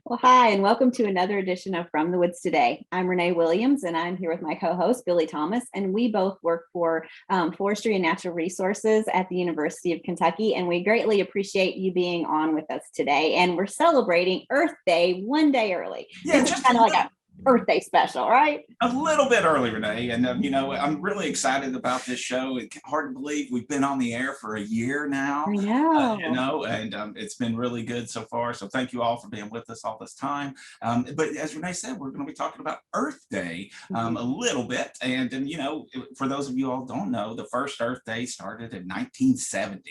Well, hi, and welcome to another edition of From the Woods Today. I'm Renee Williams, and I'm here with my co-host, Billy Thomas, and we both work for Forestry and Natural Resources at the University of Kentucky, and we greatly appreciate you being on with us today. And we're celebrating Earth Day one day early. Yeah, This is kind of like a Earth Day special, right? a little bit early, Renee. And, I'm really excited about this show. It's hard to believe we've been on the air for a year now, I know. it's been really good so far. So thank you all for being with us all this time. But as Renee said, we're going to be talking about Earth Day a little bit. For those of you all don't know, the first Earth Day started in 1970.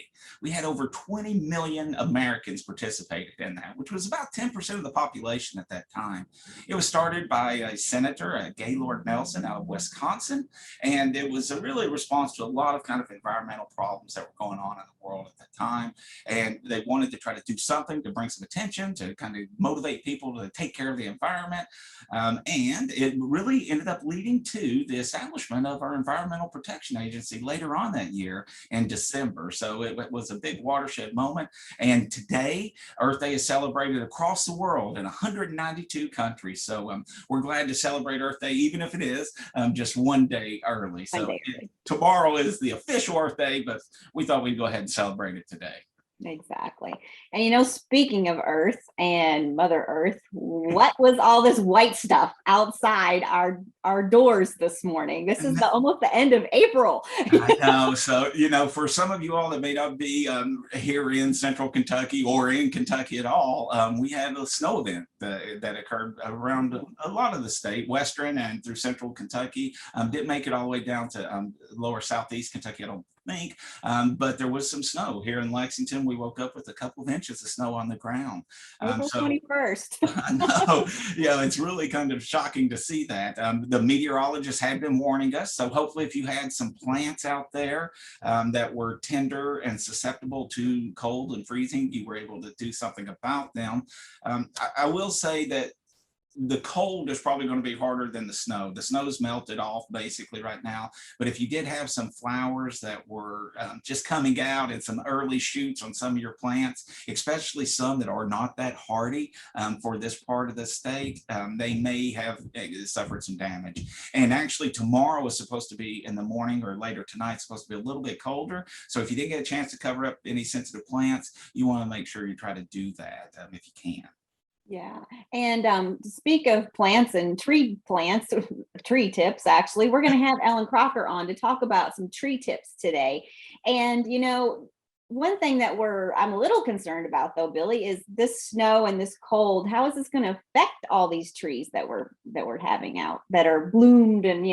We had over 20 million Americans participated in that, which was about 10% of the population at that time. It was started by a senator, Gaylord Nelson, out of Wisconsin, and it was really a response to a lot of kind of environmental problems that were going on in the world at the time. And they wanted to try to do something to bring some attention, to kind of motivate people to take care of the environment. And it really ended up leading to the establishment of our Environmental Protection Agency later on that year in December. So it was a big watershed moment. And today, Earth Day is celebrated across the world in 192 countries. So we're glad to celebrate Earth Day, even if it is just one day early. So tomorrow is the official Earth Day, but we thought we'd go ahead and celebrate it today. Exactly. And speaking of Earth and Mother Earth, what was all this white stuff outside our doors this morning? This is almost the end of April. I know. So, for some of you all that may not be here in central Kentucky or in Kentucky at all, we had a snow event that occurred around a lot of the state, western and through central Kentucky. Didn't make it all the way down to lower southeast Kentucky, I don't think, but there was some snow here in Lexington. We woke up with a couple of inches of snow on the ground. April 21st. I know. Yeah, it's really kind of shocking to see that. The meteorologists had been warning us. So hopefully if you had some plants out there that were tender and susceptible to cold and freezing, you were able to do something about them. I will say that the cold is probably going to be harder than the snow. The snow's melted off basically right now. But if you did have some flowers that were just coming out and some early shoots on some of your plants, especially some that are not that hardy for this part of the state, they may have suffered some damage. And actually tomorrow is supposed to be, in the morning or later tonight, supposed to be a little bit colder. So if you didn't get a chance to cover up any sensitive plants, you want to make sure you try to do that if you can. Yeah. And to speak of plants and tree tips, actually, we're going to have Ellen Crocker on to talk about some tree tips today. And, one thing that I'm a little concerned about, though, Billy, is this snow and this cold. How is this going to affect all these trees that we're having out that are bloomed and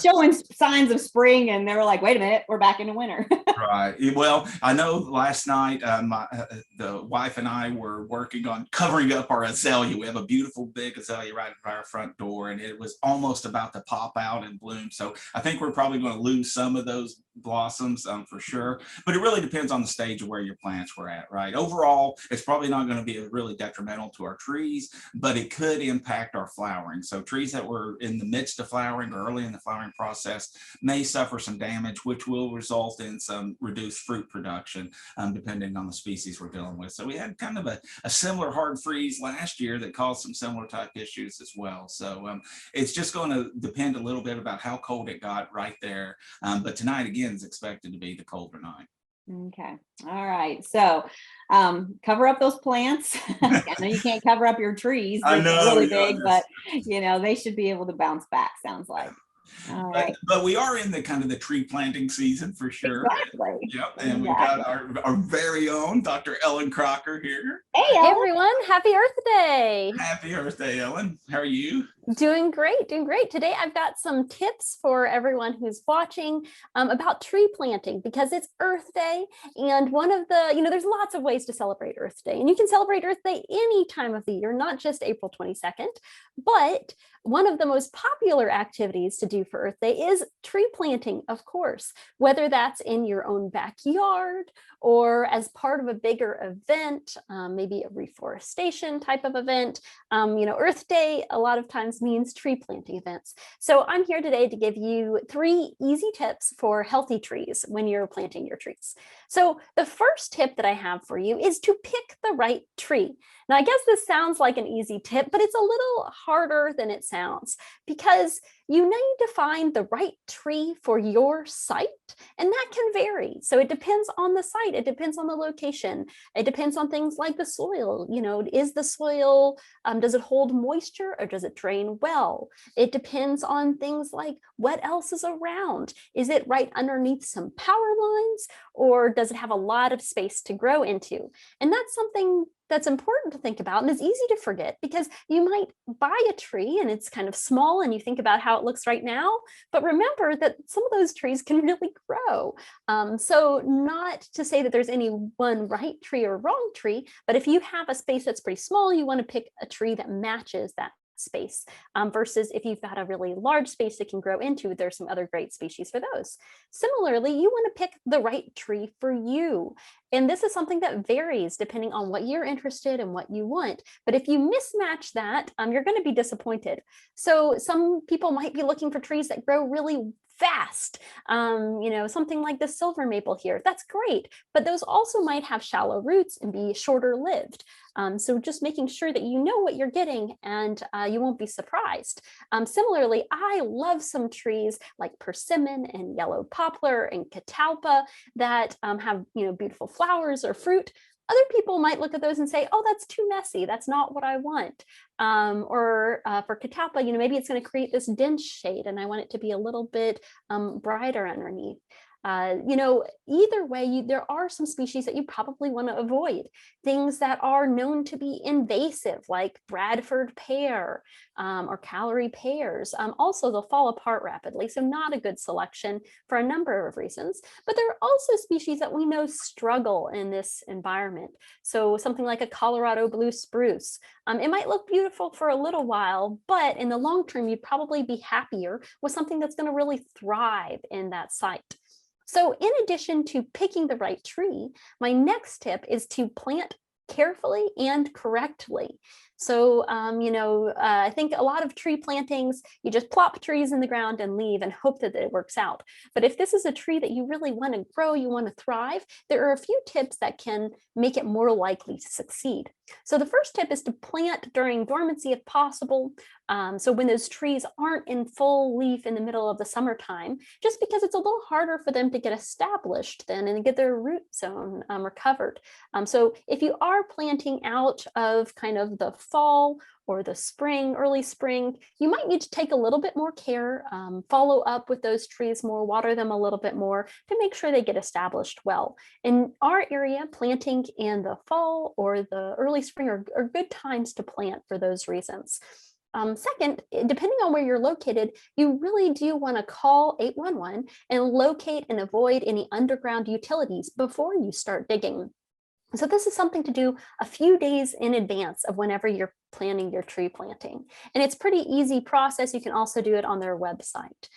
showing signs of spring? And they were like, wait a minute, we're back into winter. Right. Well, I know last night the wife and I were working on covering up our azalea. We have a beautiful big azalea right by our front door, and it was almost about to pop out and bloom. So I think we're probably going to lose some of those blossoms for sure. But it really depends on the stage of where your plants were at, right? Overall, it's probably not going to be really detrimental to our trees, but it could impact our flowering. So trees that were in the midst of flowering or early in the flowering process may suffer some damage, which will result in some reduced fruit production, depending on the species we're dealing with. So we had kind of a similar hard freeze last year that caused some similar type issues as well. So it's just going to depend a little bit about how cold it got right there. But tonight, again, is expected to be the colder night. Okay. All right. So cover up those plants. I know you can't cover up your trees. I know, really big, but they should be able to bounce back, sounds like. All right. But we are in the kind of the tree planting season for sure. Exactly. Yep. And we've got our very own Dr. Ellen Crocker here. Hey everyone, happy Earth Day. Happy Earth Day, Ellen. How are you? Doing great, doing great. Today I've got some tips for everyone who's watching about tree planting because it's Earth Day. And one of the, there's lots of ways to celebrate Earth Day. And you can celebrate Earth Day any time of the year, not just April 22nd. But one of the most popular activities to do for Earth Day is tree planting, of course, whether that's in your own backyard or as part of a bigger event, maybe a reforestation type of event. Earth Day a lot of times means tree planting events. So I'm here today to give you 3 easy tips for healthy trees when you're planting your trees. So the first tip that I have for you is to pick the right tree. Now, I guess this sounds like an easy tip, but it's a little harder than it sounds because you need to find the right tree for your site, and that can vary. So it depends on the site, it depends on the location, it depends on things like the soil. Is the soil, does it hold moisture or does it drain well? It depends on things like what else is around. Is it right underneath some power lines, or does it have a lot of space to grow into? And that's something that's important to think about, and it's easy to forget because you might buy a tree and it's kind of small and you think about how it looks right now, but remember that some of those trees can really grow. So not to say that there's any one right tree or wrong tree, but if you have a space that's pretty small, you want to pick a tree that matches that space, versus if you've got a really large space it can grow into, there's some other great species for those. Similarly, you want to pick the right tree for you. And this is something that varies depending on what you're interested in, what you want. But if you mismatch that, you're going to be disappointed. So some people might be looking for trees that grow really fast. Something like the silver maple here, that's great, but those also might have shallow roots and be shorter lived. So just making sure that you know what you're getting, and you won't be surprised. Similarly, I love some trees like persimmon and yellow poplar and catalpa that have beautiful flowers or fruit. Other people might look at those and say, oh, that's too messy, that's not what I want. Or for catalpa, maybe it's going to create this dense shade and I want it to be a little bit brighter underneath. Either way, there are some species that you probably want to avoid. Things that are known to be invasive, like Bradford pear or Callery pears. Also, they'll fall apart rapidly, so not a good selection for a number of reasons. But there are also species that we know struggle in this environment. So something like a Colorado blue spruce. It might look beautiful for a little while, but in the long term, you'd probably be happier with something that's going to really thrive in that site. So in addition to picking the right tree, my next tip is to plant carefully and correctly. So, I think a lot of tree plantings, you just plop trees in the ground and leave and hope that it works out. But if this is a tree that you really want to grow, you want to thrive, there are a few tips that can make it more likely to succeed. So the first tip is to plant during dormancy if possible. So when those trees aren't in full leaf in the middle of the summertime, just because it's a little harder for them to get established then and get their root zone recovered. So if you are planting out of kind of the fall or the spring, early spring, you might need to take a little bit more care, follow up with those trees more, water them a little bit more to make sure they get established well. In our area, planting in the fall or the early spring are good times to plant for those reasons. Second, depending on where you're located, you really do want to call 811 and locate and avoid any underground utilities before you start digging. So this is something to do a few days in advance of whenever you're planning your tree planting. And it's a pretty easy process. You can also do it on their website.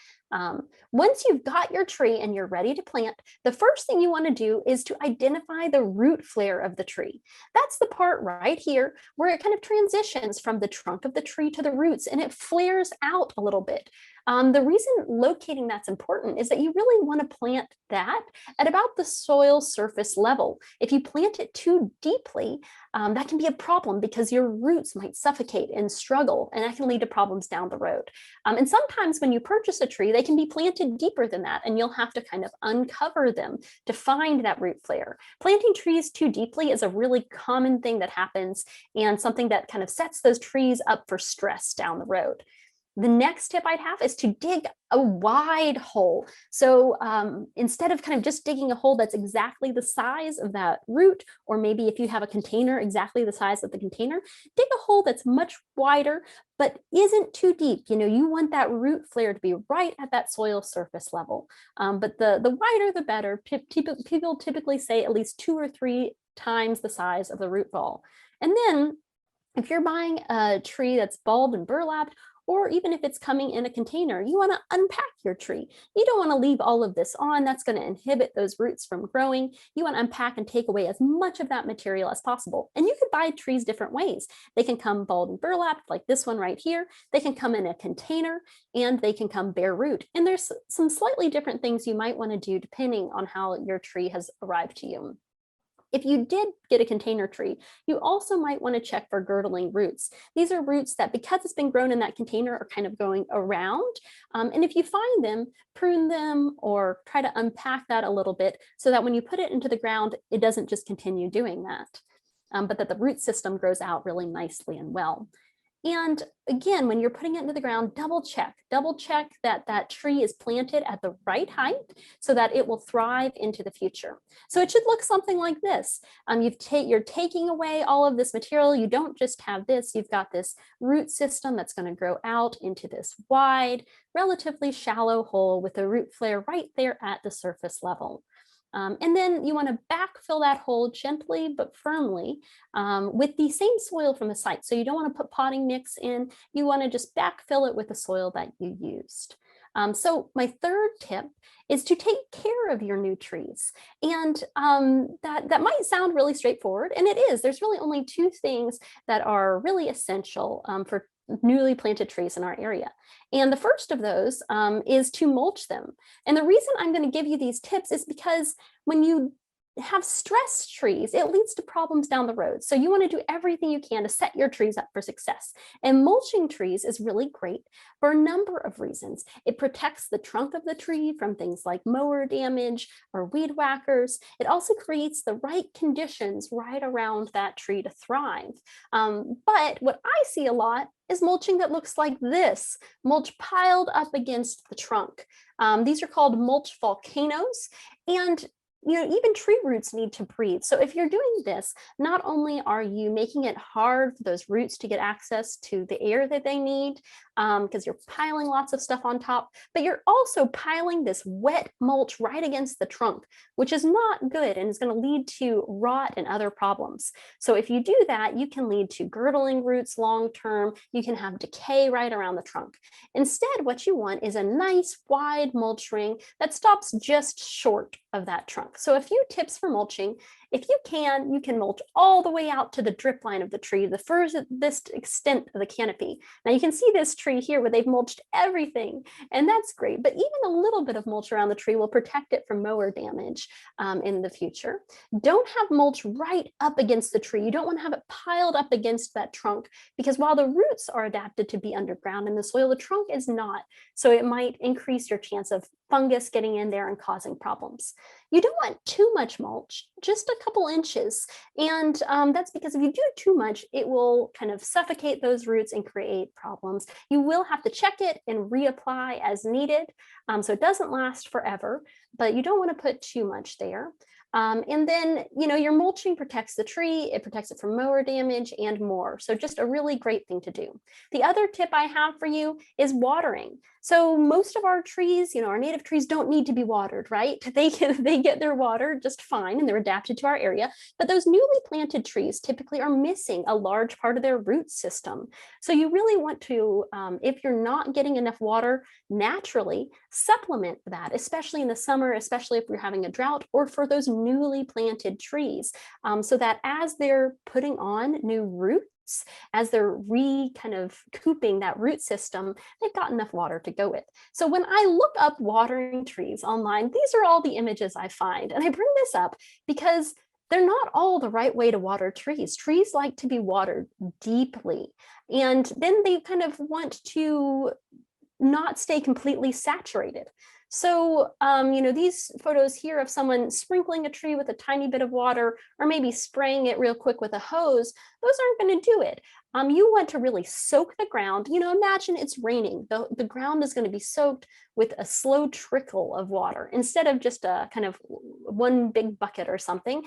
Once you've got your tree and you're ready to plant, the first thing you want to do is to identify the root flare of the tree. That's the part right here where it kind of transitions from the trunk of the tree to the roots and it flares out a little bit. The reason locating that's important is that you really want to plant that at about the soil surface level. If you plant it too deeply, that can be a problem because your roots might suffocate and struggle, and that can lead to problems down the road. And sometimes when you purchase a tree, they can be planted deeper than that, and you'll have to kind of uncover them to find that root flare. Planting trees too deeply is a really common thing that happens and something that kind of sets those trees up for stress down the road. The next tip I'd have is to dig a wide hole. So instead of kind of just digging a hole that's exactly the size of that root, or maybe if you have a container exactly the size of the container, dig a hole that's much wider, but isn't too deep. You want that root flare to be right at that soil surface level. But the wider, the better. People typically say at least 2 or 3 times the size of the root ball. And then if you're buying a tree that's bulbed and burlapped, or even if it's coming in a container, you want to unpack your tree. You don't want to leave all of this on. That's going to inhibit those roots from growing. You want to unpack and take away as much of that material as possible. And you could buy trees different ways. They can come bulbed and burlapped, like this one right here. They can come in a container, and they can come bare root. And there's some slightly different things you might want to do depending on how your tree has arrived to you. If you did get a container tree, you also might want to check for girdling roots. These are roots that, because it's been grown in that container, are kind of going around. And if you find them, prune them or try to unpack that a little bit so that when you put it into the ground, it doesn't just continue doing that, but that the root system grows out really nicely and well. And again, when you're putting it into the ground, double check that that tree is planted at the right height so that it will thrive into the future. So it should look something like this. You're taking away all of this material. You don't just have this, you've got this root system that's going to grow out into this wide, relatively shallow hole with a root flare right there at the surface level. And then you want to backfill that hole gently but firmly with the same soil from the site. So you don't want to put potting mix in. You want to just backfill it with the soil that you used. So my third tip is to take care of your new trees. And that might sound really straightforward, and it is. There's really only two things that are really essential for newly planted trees in our area. And the first of those is to mulch them. And the reason I'm going to give you these tips is because when you have stressed trees, it leads to problems down the road. So you want to do everything you can to set your trees up for success. And mulching trees is really great for a number of reasons. It protects the trunk of the tree from things like mower damage or weed whackers. It also creates the right conditions right around that tree to thrive. But what I see a lot is mulching that looks like this, mulch piled up against the trunk. These are called mulch volcanoes. And even tree roots need to breathe. So if you're doing this, not only are you making it hard for those roots to get access to the air that they need, because you're piling lots of stuff on top, but you're also piling this wet mulch right against the trunk, which is not good and is going to lead to rot and other problems. So if you do that, you can lead to girdling roots long-term. You can have decay right around the trunk. Instead, what you want is a nice wide mulch ring that stops just short of that trunk. So a few tips for mulching. If you can mulch all the way out to the drip line of the tree, the furthest extent of the canopy. Now you can see this tree here where they've mulched everything, and that's great, but even a little bit of mulch around the tree will protect it from mower damage in the future. Don't have mulch right up against the tree. You don't want to have it piled up against that trunk, because while the roots are adapted to be underground in the soil, the trunk is not. So it might increase your chance of fungus getting in there and causing problems. You don't want too much mulch, just a couple inches. And that's because if you do too much, it will kind of suffocate those roots and create problems. You will have to check it and reapply as needed. So it doesn't last forever, but you don't want to put too much there. And then, your mulching protects the tree, it protects it from mower damage and more. So just a really great thing to do. The other tip I have for you is watering. So most of our trees, our native trees don't need to be watered, right? They get their water just fine and they're adapted to our area. But those newly planted trees typically are missing a large part of their root system. So you really want to, if you're not getting enough water naturally, supplement that, especially in the summer, especially if you're having a drought, or for those newly planted trees, so that as they're putting on new roots, as they're kind of cooping that root system, they've got enough water to go with. So when I look up watering trees online, these are all the images I find. And I bring this up because they're not all the right way to water trees. Trees like to be watered deeply. And then they kind of want to not stay completely saturated. So, these photos here of someone sprinkling a tree with a tiny bit of water, or maybe spraying it real quick with a hose, those aren't going to do it. You want to really soak the ground. Imagine it's raining. The ground is going to be soaked with a slow trickle of water instead of just a kind of one big bucket or something.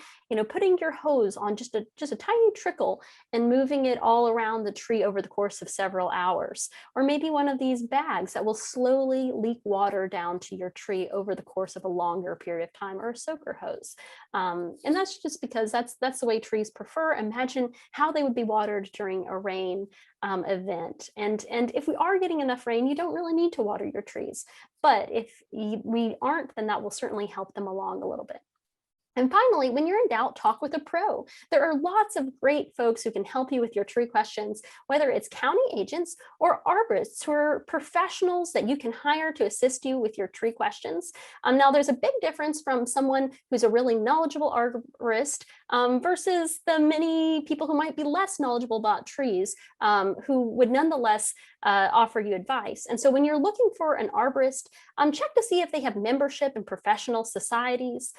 Putting your hose on just a tiny trickle and moving it all around the tree over the course of several hours. Or maybe one of these bags that will slowly leak water down to your tree over the course of a longer period of time, or a soaker hose. And that's just because that's the way trees prefer. Imagine how they would be watered during a rain event. And if we are getting enough rain, you don't really need to water your trees. But if we aren't, then that will certainly help them along a little bit. And finally, when you're in doubt, talk with a pro. There are lots of great folks who can help you with your tree questions, whether it's county agents or arborists who are professionals that you can hire to assist you with your tree questions. Now, there's a big difference from someone who's a really knowledgeable arborist versus the many people who might be less knowledgeable about trees, who would nonetheless offer you advice. And so when you're looking for an arborist, check to see if they have membership in professional societies,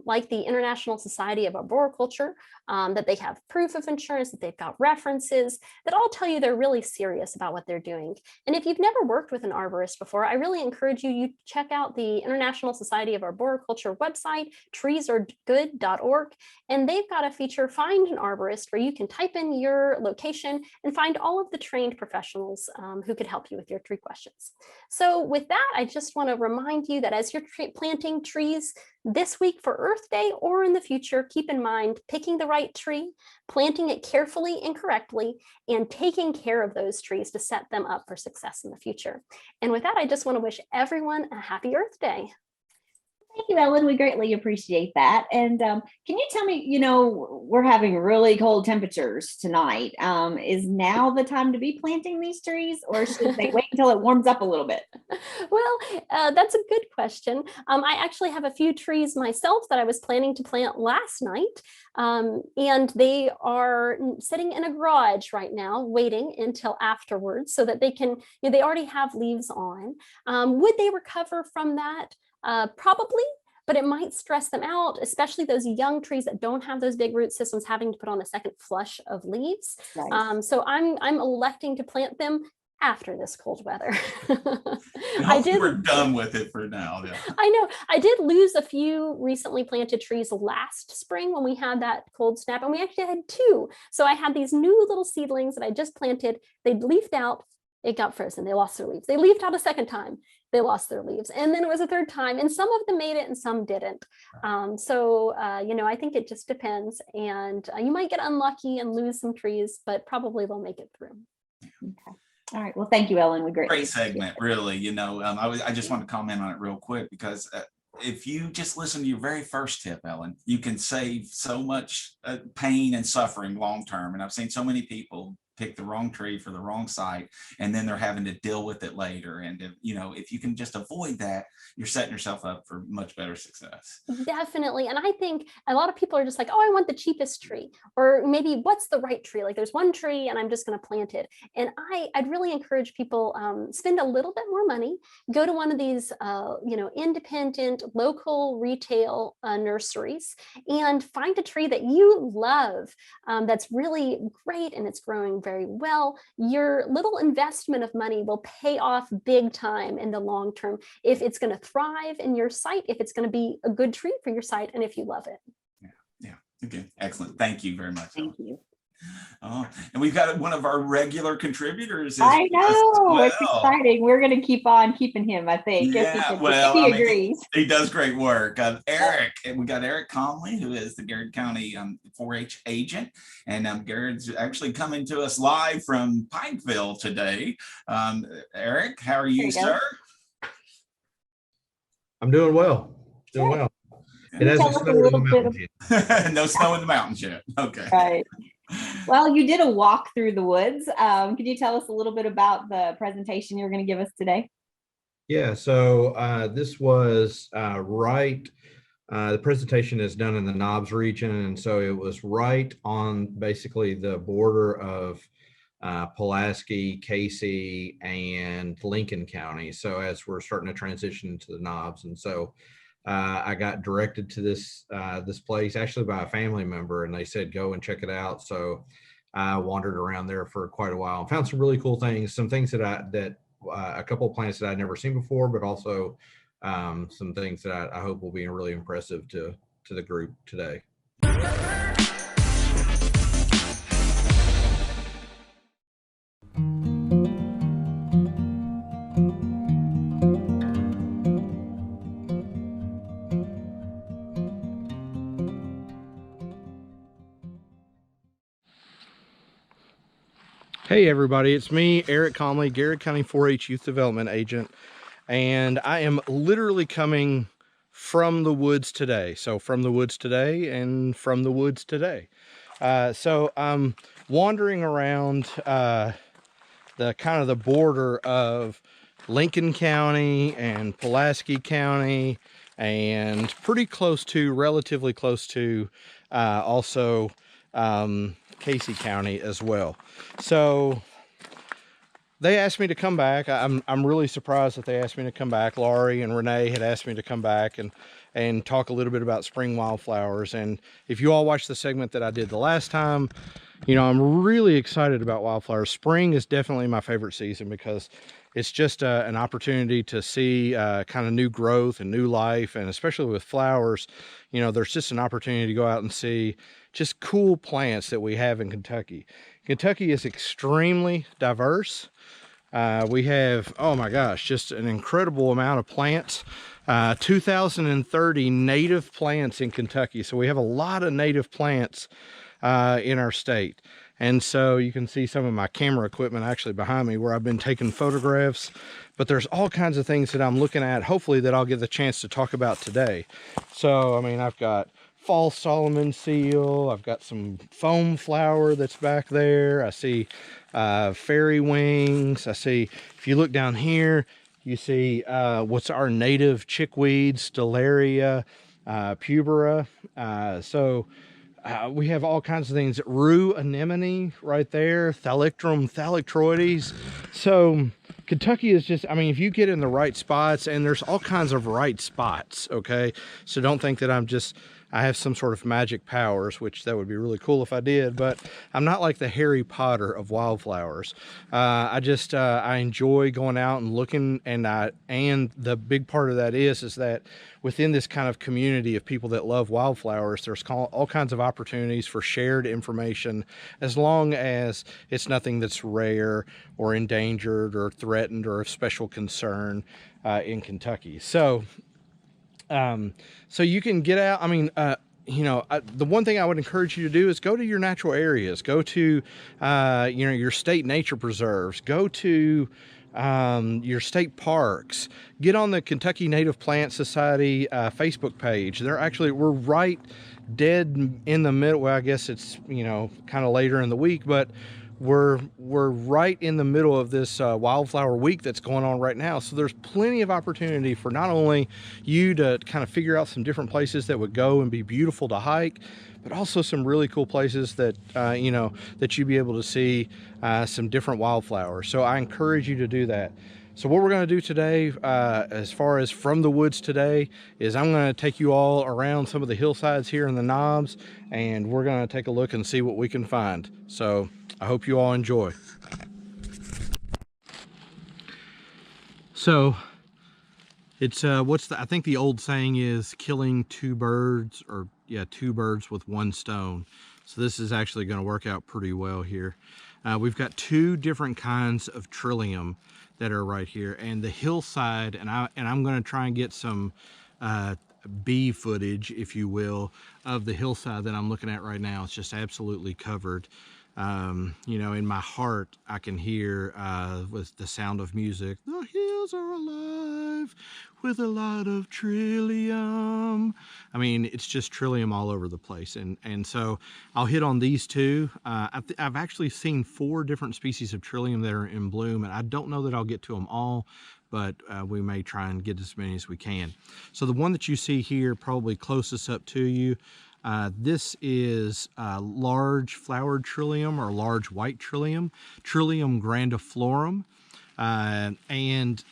like the International Society of Arboriculture, that they have proof of insurance, that they've got references, that all tell you they're really serious about what they're doing. And if you've never worked with an arborist before, I really encourage you check out the International Society of Arboriculture website, treesaregood.org, and they've got a feature, Find an Arborist, where you can type in your location and find all of the trained professionals who could help you with your tree questions. So with that, I just want to remind you that as you're planting trees this week for Earth Day or in the future, keep in mind picking the right tree, planting it carefully and correctly, and taking care of those trees to set them up for success in the future. And with that, I just want to wish everyone a happy Earth Day. Thank you, Ellen. We greatly appreciate that. And can you tell me, we're having really cold temperatures tonight. Is now the time to be planting these trees, or should they wait until it warms up a little bit? Well, that's a good question. I actually have a few trees myself that I was planning to plant last night, and they are sitting in a garage right now, waiting until afterwards so that they can, they already have leaves on. Would they recover from that? Probably, but it might stress them out, especially those young trees that don't have those big root systems having to put on a second flush of leaves. Right. So I'm electing to plant them after this cold weather. We're done with it for now. Yeah. I know. I did lose a few recently planted trees last spring when we had that cold snap, and we actually had 2. So I had these new little seedlings that I just planted. They'd leafed out. It got frozen. They lost their leaves. They leafed out a second time. They lost their leaves. And then it was a third time, and some of them made it and some didn't. I think it just depends. And you might get unlucky and lose some trees, but probably they'll make it through. Okay. All right. Well, thank you, Ellen. We Great segment, really. I just want to comment on it real quick, because if you just listen to your very first tip, Ellen, you can save so much pain and suffering long term. And I've seen so many people pick the wrong tree for the wrong site, and then they're having to deal with it later. And if you can just avoid that, you're setting yourself up for much better success. Definitely. And I think a lot of people are just like, oh, I want the cheapest tree, or maybe what's the right tree? Like there's one tree and I'm just going to plant it. And I'd really encourage people, spend a little bit more money, go to one of these, independent local retail nurseries, and find a tree that you love, that's really great and it's growing very well. Your little investment of money will pay off big time in the long term if it's going to thrive in your site, if it's going to be a good tree for your site, and if you love it. Yeah. Okay. Excellent. Thank you very much. Thank you. Oh, and we've got one of our regular contributors. I know. It's exciting. We're going to keep on keeping him, I think. Yeah, he agrees. He does great work. Eric, and we got Eric Conley, who is the Garrett County 4-H agent. And Garrett's actually coming to us live from Pikeville today. Eric, how are you, sir? I'm doing well. Doing well. It hasn't snowed in the mountains yet. No snow in the mountains yet. Okay. Right. Well, you did a walk through the woods. Could you tell us a little bit about the presentation you're going to give us today? Yeah, so this was the presentation is done in the Knobs region, and so it was right on basically the border of Pulaski, Casey, and Lincoln County. So as we're starting to transition into the Knobs, and so I got directed to this place actually by a family member, and they said go and check it out. So I wandered around there for quite a while and found some really cool things, some things that a couple of plants that I'd never seen before, but also some things that I hope will be really impressive to the group today. Hey everybody, it's me, Eric Conley, Garrett County 4-H Youth Development Agent, and I am literally coming from the woods today. So from the woods today and from the woods today. So I'm wandering around the kind of the border of Lincoln County and Pulaski County, and pretty close to, relatively close to, also Casey County as well. So they asked me to come back. I'm really surprised that they asked me to come back. Laurie and Renee had asked me to come back and talk a little bit about spring wildflowers. And if you all watched the segment that I did the last time, you know, I'm really excited about wildflowers. Spring is definitely my favorite season because it's just an opportunity to see kind of new growth and new life. And especially with flowers, you know, there's just an opportunity to go out and see just cool plants that we have in Kentucky. Kentucky is extremely diverse. We have, oh my gosh, just an incredible amount of plants. 2,030 native plants in Kentucky. So we have a lot of native plants in our state. And so you can see some of my camera equipment actually behind me where I've been taking photographs. But there's all kinds of things that I'm looking at, hopefully, that I'll get the chance to talk about today. So, I mean, I've got fall Solomon seal. I've got some foam flower that's back there. I see fairy wings. I see, if you look down here, you see what's our native chickweed, Stellaria pubera. We have all kinds of things. Rue anemone right there, Thalictrum thalictroides. So Kentucky is just, I mean, if you get in the right spots, and there's all kinds of right spots, okay? So don't think that I have some sort of magic powers, which that would be really cool if I did, but I'm not like the Harry Potter of wildflowers. I enjoy going out and looking, and the big part of that is that within this kind of community of people that love wildflowers, there's all kinds of opportunities for shared information, as long as it's nothing that's rare or endangered or threatened or of special concern in Kentucky. So you can get out. I mean, you know, the one thing I would encourage you to do is go to your natural areas, go to, you know, your state nature preserves, go to your state parks, get on the Kentucky Native Plant Society Facebook page. We're right dead in the middle. Well, I guess it's, you know, kind of later in the week, but we're right in the middle of this wildflower week that's going on right now. So there's plenty of opportunity for not only you to kind of figure out some different places that would go and be beautiful to hike, but also some really cool places that, you know, that you'd be able to see some different wildflowers. So I encourage you to do that. So what we're going to do today, as far as from the woods today, is I'm going to take you all around some of the hillsides here in the Knobs, and we're going to take a look and see what we can find. So I hope you all enjoy. So it's I think the old saying is killing two birds with one stone. So this is actually going to work out pretty well here. We've got two different kinds of Trillium that are right here, and the hillside, and I'm going to try and get some bee footage, if you will, of the hillside that I'm looking at right now. It's just absolutely covered. You know, in my heart, I can hear with the sound of music, the hills are alive with a lot of Trillium. I mean, it's just Trillium all over the place. And so I'll hit on these two. I've actually seen 4 different species of Trillium that are in bloom, and I don't know that I'll get to them all, but we may try and get as many as we can. So the one that you see here, probably closest up to you, this is large flowered Trillium, or large white Trillium, Trillium grandiflorum. And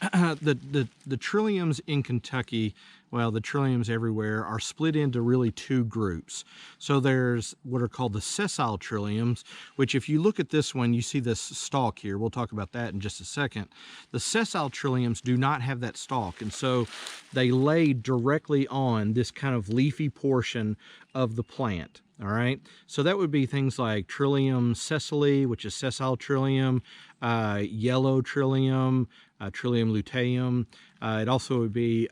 the Trilliums in Kentucky, well, the Trilliums everywhere, are split into really 2 groups. So there's what are called the sessile Trilliums, which if you look at this one, you see this stalk here. We'll talk about that in just a second. The sessile Trilliums do not have that stalk, and so they lay directly on this kind of leafy portion of the plant. All right, so that would be things like Trillium sessile, which is sessile Trillium, yellow Trillium, Trillium luteum. It also would be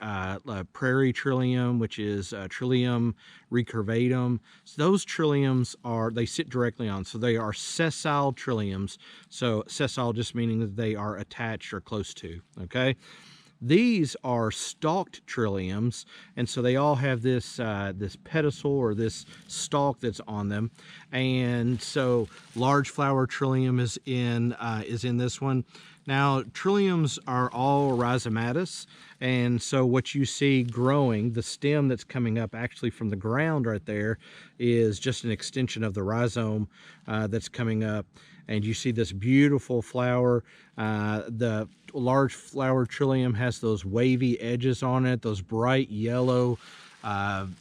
prairie Trillium, which is Trillium recurvatum. So those Trilliums they sit directly on, so they are sessile Trilliums. So sessile just meaning that they are attached or close to, okay? These are stalked trilliums, and so they all have this this pedicel or this stalk that's on them. And so large flower trillium is in this one. Now, trilliums are all rhizomatous, and so what you see growing, the stem that's coming up actually from the ground right there, is just an extension of the rhizome that's coming up. And you see this beautiful flower. The large flower trillium has those wavy edges on it, those bright yellow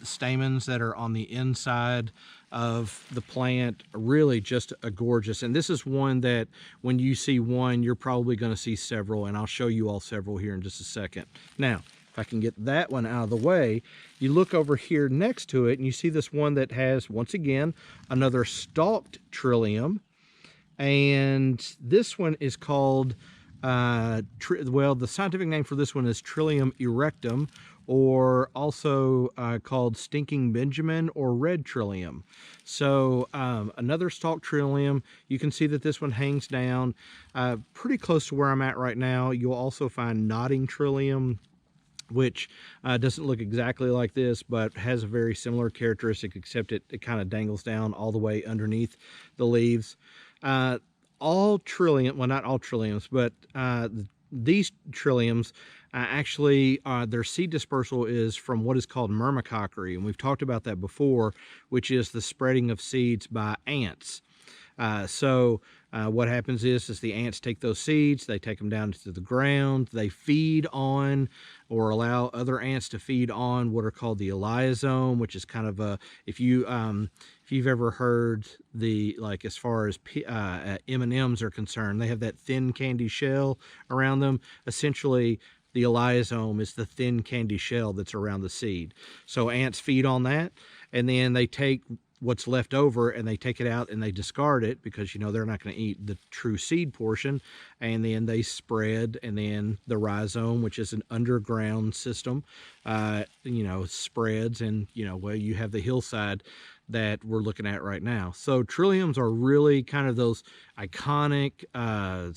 stamens that are on the inside of the plant. Really just a gorgeous. And this is one that when you see one, you're probably going to see several, and I'll show you all several here in just a second. Now, if I can get that one out of the way, you look over here next to it and you see this one that has, once again, another stalked trillium. And this one is called, well, the scientific name for this one is Trillium erectum, or also called stinking Benjamin or red trillium. So another stalked trillium. You can see that this one hangs down pretty close to where I'm at right now. You'll also find nodding trillium, which doesn't look exactly like this, but has a very similar characteristic, except it kind of dangles down all the way underneath the leaves. All trillium, well, not all trilliums, but these trilliums actually, their seed dispersal is from what is called myrmecockery, and we've talked about that before, which is the spreading of seeds by ants. So what happens is the ants take those seeds, they take them down to the ground, they feed on or allow other ants to feed on what are called the elaiosome, which is kind of a, if you've ever heard the, like, as far as M&Ms are concerned, they have that thin candy shell around them. Essentially, the elaiosome is the thin candy shell that's around the seed. So ants feed on that, and then they take what's left over and they take it out and they discard it, because, you know, they're not going to eat the true seed portion. And then they spread, and then the rhizome, which is an underground system, you know, spreads, and, you know, well, you have the hillside that we're looking at right now. So trilliums are really kind of those iconic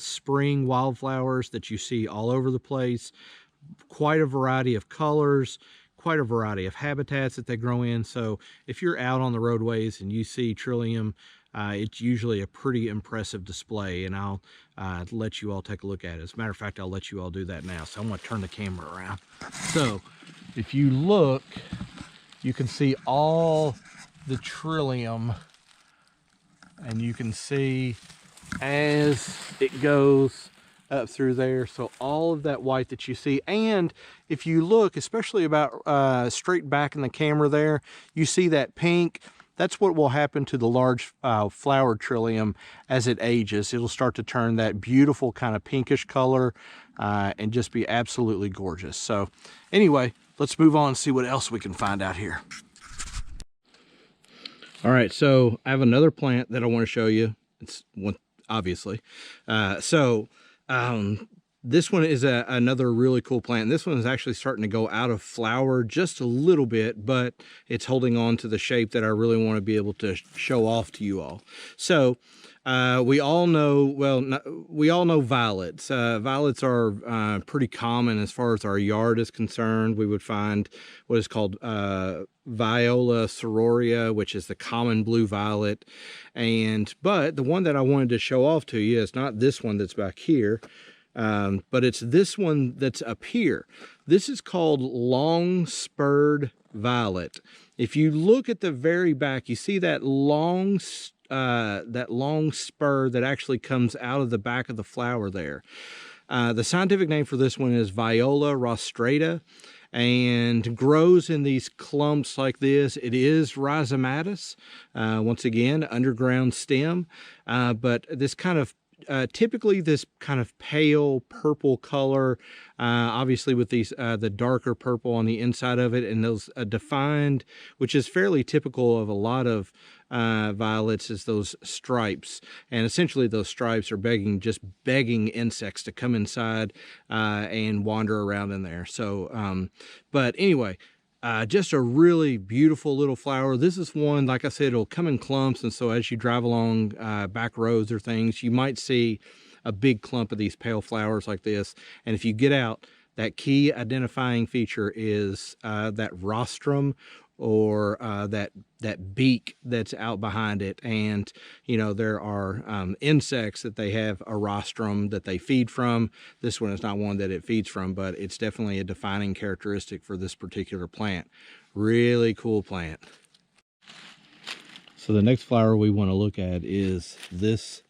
spring wildflowers that you see all over the place. Quite a variety of colors, quite a variety of habitats that they grow in. So if you're out on the roadways and you see trillium, it's usually a pretty impressive display, and I'll let you all take a look at it. As a matter of fact, I'll let you all do that now. So I'm going to turn the camera around. So if you look, you can see all the trillium, and you can see as it goes up through there. So all of that white that you see, and if you look, especially about straight back in the camera there, you see that pink. That's what will happen to the large flower trillium as it ages. It'll start to turn that beautiful kind of pinkish color and just be absolutely gorgeous. So anyway, let's move on and see what else we can find out here. All right, so I have another plant that I want to show you. It's one, obviously. This one is another really cool plant. This one is actually starting to go out of flower just a little bit, but it's holding on to the shape that I really want to be able to show off to you all. So we all know, well, we all know violets. Violets are pretty common as far as our yard is concerned. We would find what is called Viola Rostrata, which is the common blue violet. But the one that I wanted to show off to you is not this one that's back here, but it's this one that's up here. This is called long spurred violet. If you look at the very back, you see that long spur that actually comes out of the back of the flower there. The scientific name for this one is Viola Rostrata, and grows in these clumps like this. It is rhizomatous, once again, underground stem, but this kind of typically this kind of pale purple color, obviously with these the darker purple on the inside of it, and those defined, which is fairly typical of a lot of violets, is those stripes. And essentially those stripes are just begging insects to come inside and wander around in there. So but anyway, just a really beautiful little flower. This is one, like I said, it'll come in clumps, and so as you drive along back roads or things, you might see a big clump of these pale flowers like this. And if you get out, that key identifying feature is that rostrum, or that beak that's out behind it. And there are insects that they have a rostrum that they feed from. This one is not one that it feeds from, but it's definitely a defining characteristic for this particular plant. Really cool plant. So the next flower we want to look at is this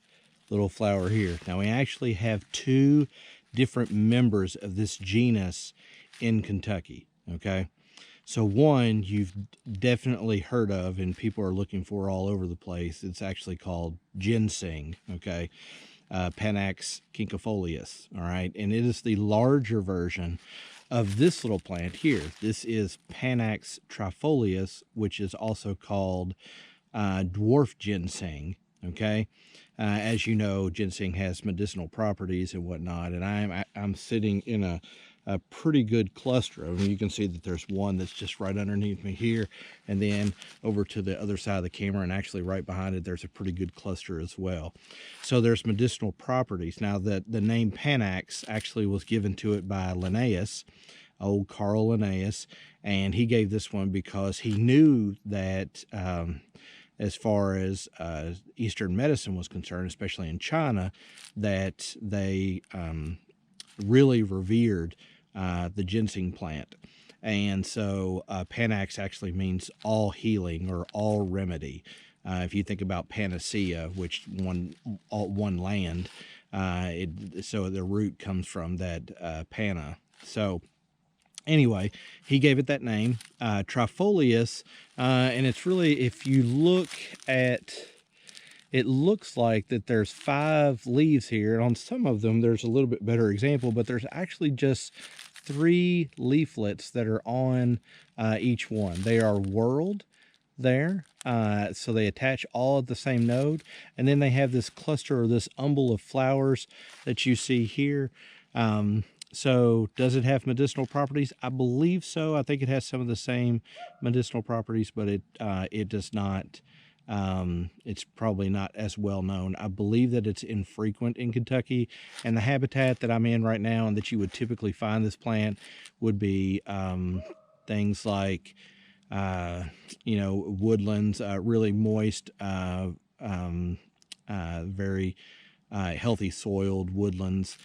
little flower here. Now we actually have two different members of this genus in Kentucky, okay? So one you've definitely heard of and people are looking for all over the place. It's actually called ginseng, okay? Panax Trifolius, all right? And it is the larger version of this little plant here. This is Panax Trifolius, which is also called dwarf ginseng, okay? As you know, ginseng has medicinal properties and whatnot, and I'm sitting in a pretty good cluster. I mean, you can see that there's one that's just right underneath me here, and then over to the other side of the camera, and actually right behind it, there's a pretty good cluster as well. So there's medicinal properties. Now, the name Panax actually was given to it by Linnaeus, old Carl Linnaeus, and he gave this one because he knew that as far as Eastern medicine was concerned, especially in China, that they really revered the ginseng plant. And so Panax actually means all healing or all remedy. If you think about panacea, which one land, so the root comes from that pana. So anyway, he gave it that name, Trifolius, and it's really, if you look at, it looks like that there's 5 leaves here, and on some of them there's a little bit better example, but there's actually just 3 leaflets that are on each one. They are whorled there, so they attach all at the same node, and then they have this cluster or this umbel of flowers that you see here. So does it have medicinal properties? I believe so. I think it has some of the same medicinal properties, but it does not. It's probably not as well known. I believe that it's infrequent in Kentucky, and the habitat that I'm in right now and that you would typically find this plant would be things like woodlands, really moist, very healthy soiled woodlands.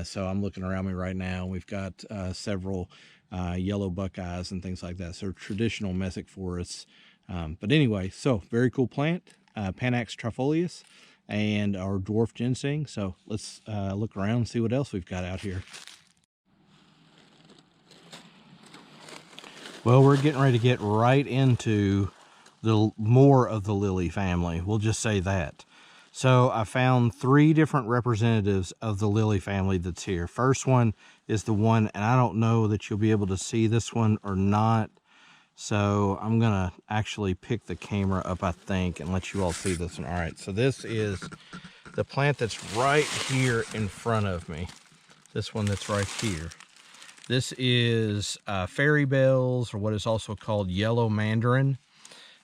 So I'm looking around me right now. We've got several yellow buckeyes and things like that. So traditional mesic forests. But anyway, so very cool plant, Panax Trifolius, and our dwarf ginseng. So let's look around and see what else we've got out here. Well, we're getting ready to get right into the more of the lily family. We'll just say that. So I found 3 different representatives of the lily family that's here. First one is the one, and I don't know that you'll be able to see this one or not. So I'm gonna actually pick the camera up, I think, and let you all see this one. All right, so this is the plant that's right here in front of me. This one that's right here. This is fairy bells, or what is also called yellow mandarin.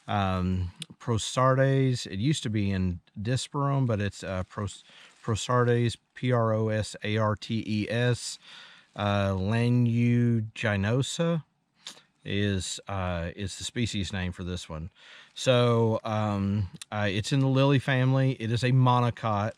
Prosardes, it used to be in Disperum, but it's Prosardes, Prosartes. Lanuginosa is the species name for this one. So it's in the lily family. It is a monocot,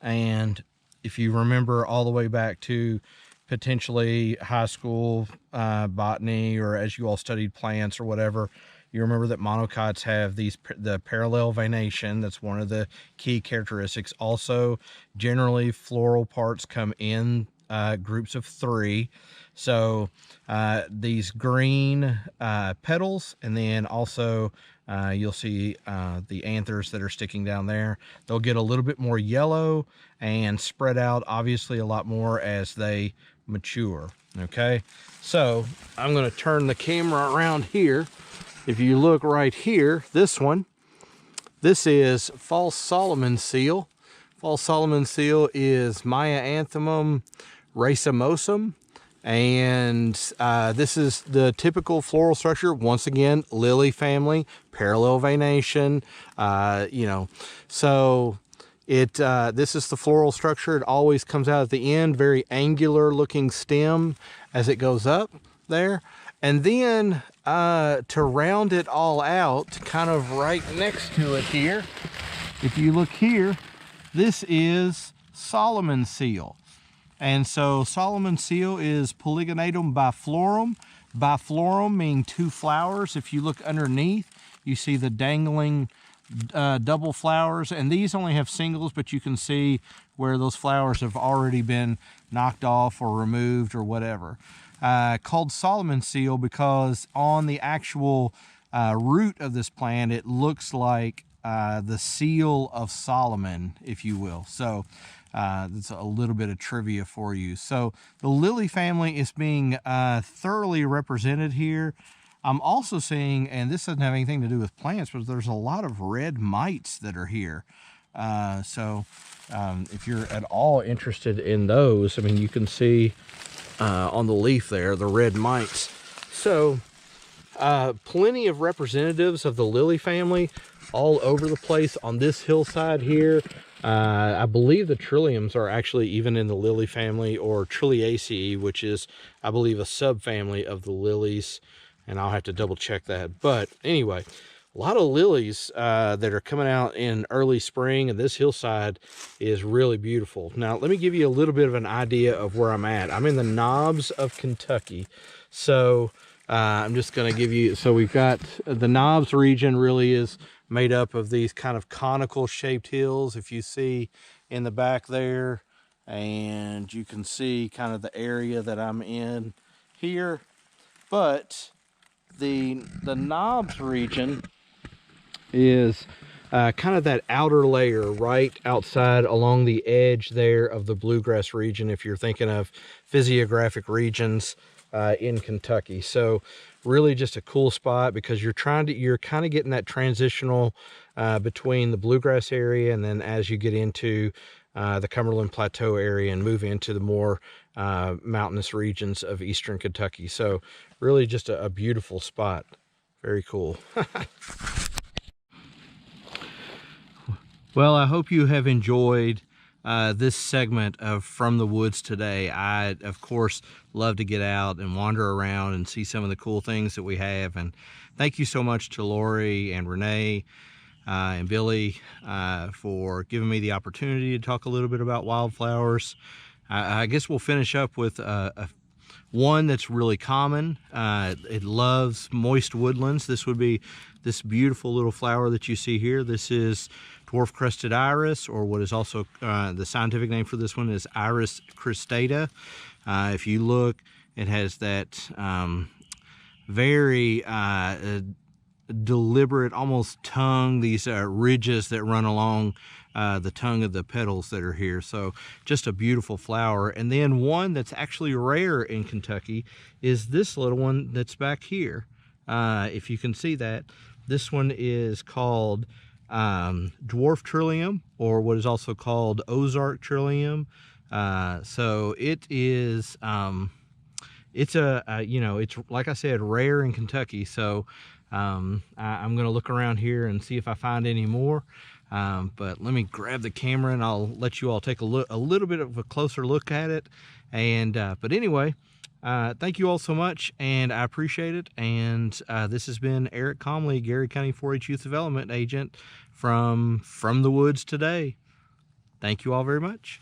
and if you remember all the way back to potentially high school botany, or as you all studied plants or whatever, you remember that monocots have the parallel venation. That's one of the key characteristics. Also, generally floral parts come in groups of 3. So these green petals, and then also you'll see the anthers that are sticking down there. They'll get a little bit more yellow and spread out obviously a lot more as they mature. Okay, so I'm going to turn the camera around here. If you look right here, this one, this is false Solomon seal. False Solomon seal is Maianthemum racemosum, and this is the typical floral structure. Once again, lily family, parallel venation. So This is the floral structure. It always comes out at the end, very angular looking stem as it goes up there. And then to round it all out, kind of right next to it here, if you look here, this is Solomon seal. And so Solomon seal is Polygonatum biflorum. Biflorum meaning 2 flowers. If you look underneath, you see the dangling double flowers, and these only have singles, but you can see where those flowers have already been knocked off or removed or whatever. Called Solomon seal because on the actual root of this plant, it looks like the seal of Solomon, if you will. So that's a little bit of trivia for you. So the lily family is being thoroughly represented here. I'm also seeing, and this doesn't have anything to do with plants, but there's a lot of red mites that are here. So if you're at all interested in those, I mean, you can see on the leaf there, the red mites. So plenty of representatives of the lily family all over the place on this hillside here. I believe the Trilliums are actually even in the lily family, or Trilliaceae, which is, I believe, a subfamily of the lilies. And I'll have to double check that. But anyway, a lot of lilies that are coming out in early spring, and this hillside is really beautiful. Now, let me give you a little bit of an idea of where I'm at. I'm in the Knobs of Kentucky. So I'm just going to give you, so we've got the Knobs region really is made up of these kind of conical shaped hills. If you see in the back there, and you can see kind of the area that I'm in here. But the Knobs region is kind of that outer layer right outside along the edge there of the bluegrass region, if you're thinking of physiographic regions in Kentucky. So really just a cool spot because you're kind of getting that transitional between the bluegrass area, and then as you get into the Cumberland Plateau area and move into the more mountainous regions of eastern Kentucky. So really just a beautiful spot. Very cool. Well, I hope you have enjoyed this segment of From the Woods today. I, of course, love to get out and wander around and see some of the cool things that we have. And thank you so much to Lori and Renee and Billy for giving me the opportunity to talk a little bit about wildflowers. I guess we'll finish up with one that's really common. It loves moist woodlands. This would be this beautiful little flower that you see here. This is dwarf crested iris, or what is also the scientific name for this one is Iris cristata. If you look, it has that very deliberate, almost tongue, these ridges that run along the tongue of the petals that are here. So just a beautiful flower. And then one that's actually rare in Kentucky is this little one that's back here. If you can see that, this one is called dwarf trillium, or what is also called Ozark trillium. So it is it's it's, like I said, rare in Kentucky. So I'm going to look around here and see if I find any more. But let me grab the camera and I'll let you all take a little bit of a closer look at it. And but anyway, thank you all so much, and I appreciate it. And this has been Eric Comley, Gary County 4-H Youth Development Agent from the Woods today. Thank you all very much.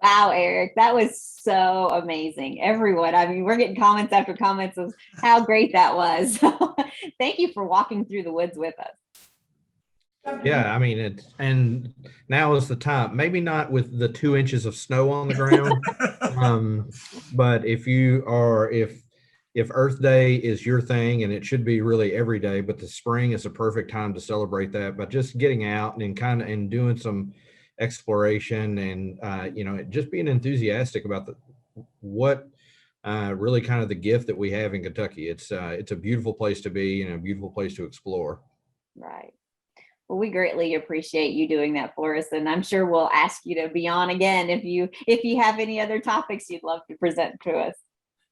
Wow, Eric, that was so amazing. Everyone, I mean, we're getting comments after comments of how great that was. Thank you for walking through the woods with us. Yeah, I mean, and now is the time, maybe not with the 2 inches of snow on the ground, but if Earth Day is your thing, and it should be really every day, but the spring is a perfect time to celebrate that, but just getting out and doing some exploration and just being enthusiastic about what really kind of the gift that we have in Kentucky. It's a beautiful place to be and a beautiful place to explore. Right. Well, we greatly appreciate you doing that for us, and I'm sure we'll ask you to be on again if you have any other topics you'd love to present to us.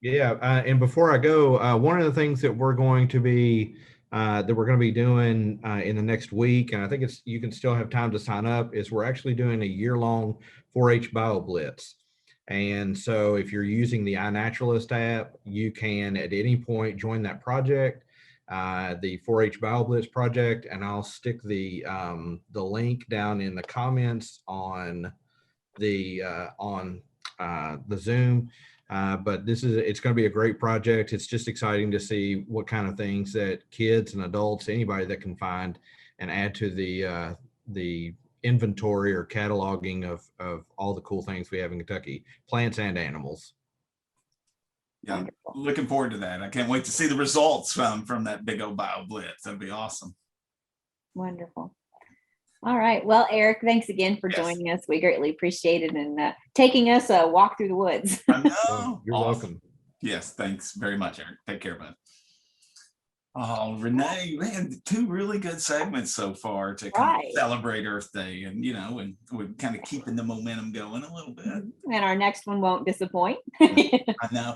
Yeah, and before I go, one of the things that we're going to be doing in the next week, and I think you can still have time to sign up, is we're actually doing a year-long 4-H Bio Blitz. And so if you're using the iNaturalist app, you can at any point join that project, the 4-H Bio Blitz project, and I'll stick the link down in the comments on the Zoom. But it's going to be a great project. It's just exciting to see what kind of things that kids and adults, anybody that can find and add to the inventory or cataloging of all the cool things we have in Kentucky, plants and animals. Yeah, Wonderful. looking forward to that. I can't wait to see the results from that big old bio blitz. That'd be awesome. Wonderful. All right. Well, Eric, thanks again for joining us. We greatly appreciate it and taking us a walk through the woods. I know. You're Awesome. welcome. Yes, thanks very much, Eric. Take care, bud. Oh, Renee, we had 2 really good segments so far to kind of celebrate Earth Day, and and we're kind of keeping the momentum going a little bit. And our next one won't disappoint. I know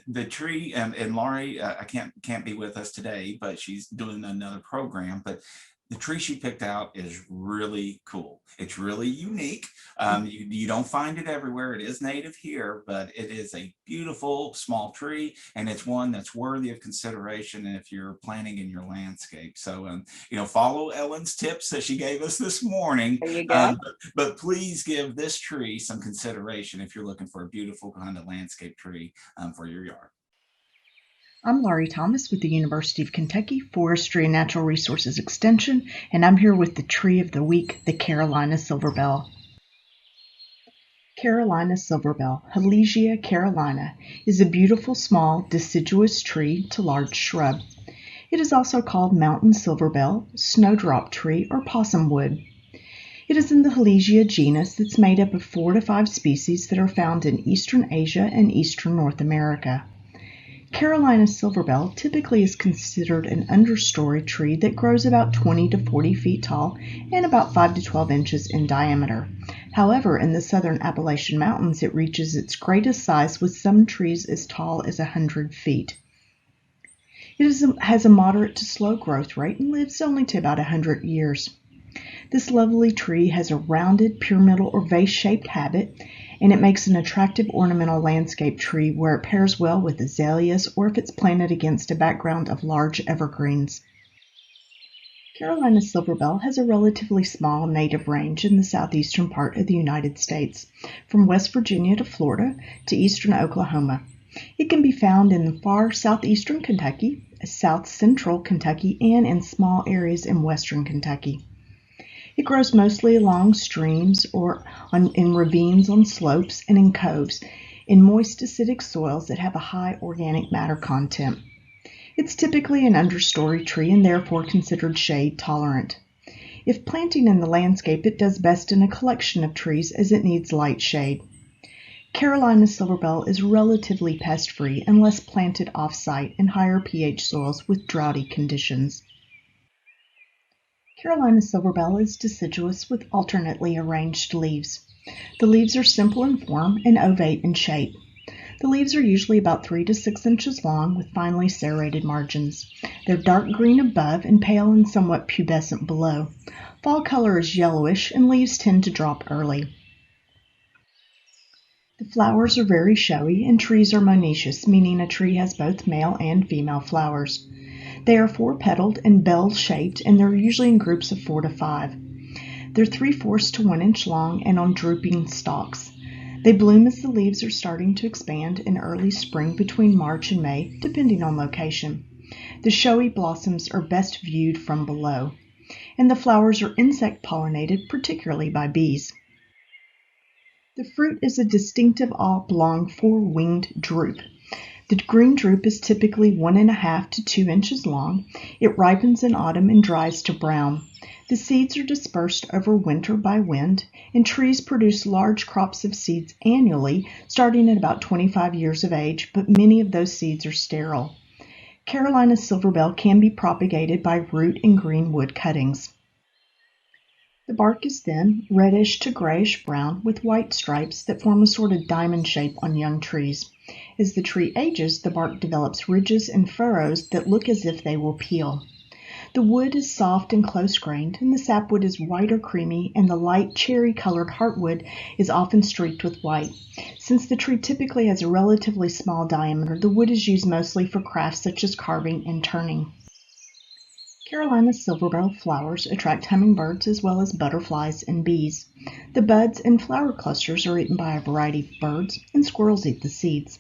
the tree, and Laurie, I can't be with us today, but she's doing another program. But the tree she picked out is really cool. It's really unique. You don't find it everywhere. It is native here, but it is a beautiful small tree, and it's one that's worthy of consideration if you're planting in your landscape. So, follow Ellen's tips that she gave us this morning. There you go. But please give this tree some consideration if you're looking for a beautiful kind of landscape tree for your yard. I'm Laurie Thomas with the University of Kentucky Forestry and Natural Resources Extension, and I'm here with the tree of the week, the Carolina Silverbell. Carolina Silverbell, Halesia carolina, is a beautiful small deciduous tree to large shrub. It is also called mountain silverbell, snowdrop tree, or possumwood. It is in the Halesia genus that's made up of 4 to 5 species that are found in eastern Asia and eastern North America. Carolina silverbell typically is considered an understory tree that grows about 20 to 40 feet tall and about 5 to 12 inches in diameter. However, in the southern Appalachian Mountains, it reaches its greatest size with some trees as tall as 100 feet. It has a moderate to slow growth rate and lives only to about 100 years. This lovely tree has a rounded, pyramidal, or vase-shaped habit, and it makes an attractive ornamental landscape tree where it pairs well with azaleas or if it's planted against a background of large evergreens. Carolina silverbell has a relatively small native range in the southeastern part of the United States, from West Virginia to Florida to eastern Oklahoma. It can be found in far southeastern Kentucky, south central Kentucky, and in small areas in western Kentucky. It grows mostly along streams or in ravines on slopes and in coves in moist acidic soils that have a high organic matter content. It's typically an understory tree and therefore considered shade tolerant. If planting in the landscape, it does best in a collection of trees as it needs light shade. Carolina silverbell is relatively pest-free unless planted off-site in higher pH soils with droughty conditions. Carolina silverbell is deciduous with alternately arranged leaves. The leaves are simple in form and ovate in shape. The leaves are usually about 3 to 6 inches long with finely serrated margins. They're dark green above and pale and somewhat pubescent below. Fall color is yellowish and leaves tend to drop early. The flowers are very showy and trees are monoecious, meaning a tree has both male and female flowers. They are 4-petaled and bell-shaped, and they're usually in groups of 4 to 5. They're 3/4 to 1 inch long and on drooping stalks. They bloom as the leaves are starting to expand in early spring between March and May, depending on location. The showy blossoms are best viewed from below, and the flowers are insect-pollinated, particularly by bees. The fruit is a distinctive oblong 4-winged drupe. The green drupe is typically 1.5 to 2 inches long. It ripens in autumn and dries to brown. The seeds are dispersed over winter by wind, and trees produce large crops of seeds annually, starting at about 25 years of age, but many of those seeds are sterile. Carolina silverbell can be propagated by root and green wood cuttings. The bark is thin, reddish to grayish brown with white stripes that form a sort of diamond shape on young trees. As the tree ages, the bark develops ridges and furrows that look as if they will peel. The wood is soft and close-grained, and the sapwood is white or creamy, and the light cherry-colored heartwood is often streaked with white. Since the tree typically has a relatively small diameter, the wood is used mostly for crafts such as carving and turning. Carolina silverbell flowers attract hummingbirds as well as butterflies and bees. The buds and flower clusters are eaten by a variety of birds, and squirrels eat the seeds.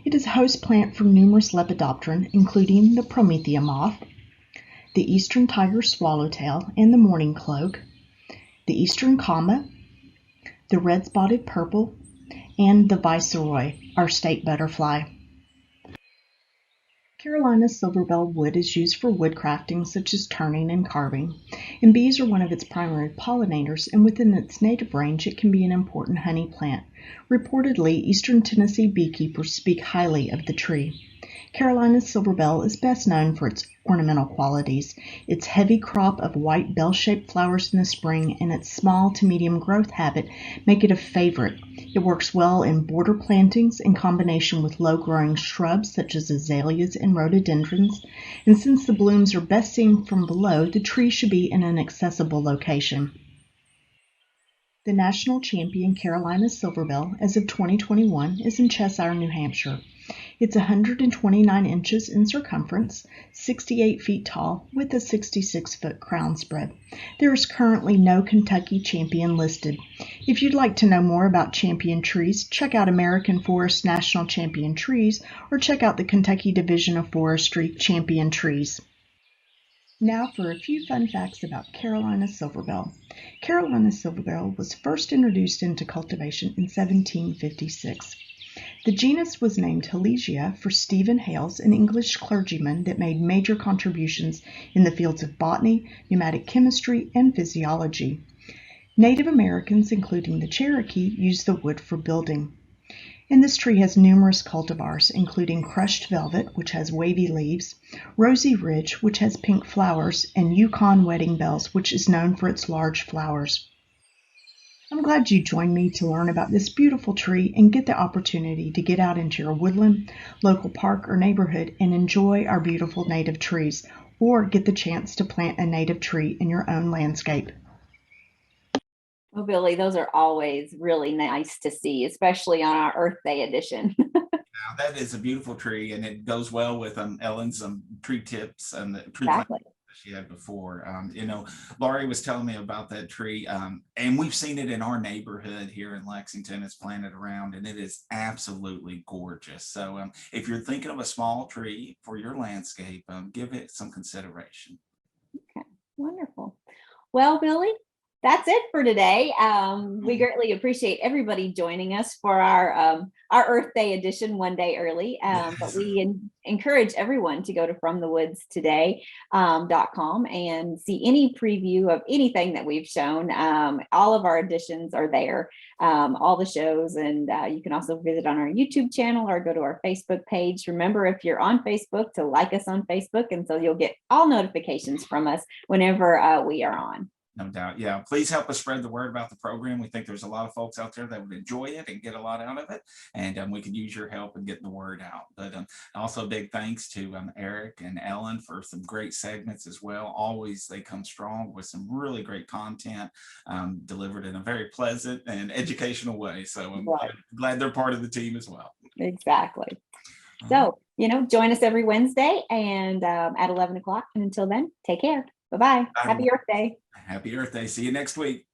It is a host plant for numerous lepidopteran, including the promethea moth, the eastern tiger swallowtail and the mourning cloak, the eastern comma, the red-spotted purple, and the viceroy, our state butterfly. Carolina silverbell wood is used for wood crafting such as turning and carving, and bees are one of its primary pollinators, and within its native range it can be an important honey plant. Reportedly, eastern Tennessee beekeepers speak highly of the tree. Carolina silverbell is best known for its ornamental qualities. Its heavy crop of white bell-shaped flowers in the spring and its small to medium growth habit make it a favorite. It works well in border plantings in combination with low-growing shrubs such as azaleas and rhododendrons, and since the blooms are best seen from below, the tree should be in an accessible location. The national champion Carolina silverbell, as of 2021, is in Cheshire, New Hampshire. It's 129 inches in circumference, 68 feet tall, with a 66-foot crown spread. There is currently no Kentucky champion listed. If you'd like to know more about champion trees, check out American Forest National Champion Trees or check out the Kentucky Division of Forestry Champion Trees. Now for a few fun facts about Carolina silverbell. Carolina silverbell was first introduced into cultivation in 1756. The genus was named Halesia for Stephen Hales, an English clergyman that made major contributions in the fields of botany, pneumatic chemistry, and physiology. Native Americans, including the Cherokee, used the wood for building. And this tree has numerous cultivars, including crushed velvet, which has wavy leaves, Rosy Ridge, which has pink flowers, and Yukon wedding bells, which is known for its large flowers. I'm glad you joined me to learn about this beautiful tree and get the opportunity to get out into your woodland, local park, or neighborhood and enjoy our beautiful native trees, or get the chance to plant a native tree in your own landscape. Oh, Billy, those are always really nice to see, especially on our Earth Day edition. Now, that is a beautiful tree, and it goes well with Ellen's tree tips and the tree plants Exactly. she had before. Laurie was telling me about that tree, and we've seen it in our neighborhood here in Lexington. It's planted around, and it is absolutely gorgeous. So if you're thinking of a small tree for your landscape, give it some consideration. Okay, wonderful. Well, Billy, that's it for today. We greatly appreciate everybody joining us for our Earth Day edition one day early. But we encourage everyone to go to FromTheWoodsToday.com and see any preview of anything that we've shown. All of our editions are there, all the shows, and you can also visit on our YouTube channel or go to our Facebook page. Remember, if you're on Facebook, to like us on Facebook, and so you'll get all notifications from us whenever we are on. No doubt. Yeah. Please help us spread the word about the program. We think there's a lot of folks out there that would enjoy it and get a lot out of it. And we could use your help in getting the word out. But also big thanks to Eric and Ellen for some great segments as well. Always they come strong with some really great content delivered in a very pleasant and educational way. So I'm glad they're part of the team as well. Exactly. So, join us every Wednesday and at 11 o'clock. And until then, take care. Bye-bye. Happy Earth Day. Happy Earth Day. See you next week.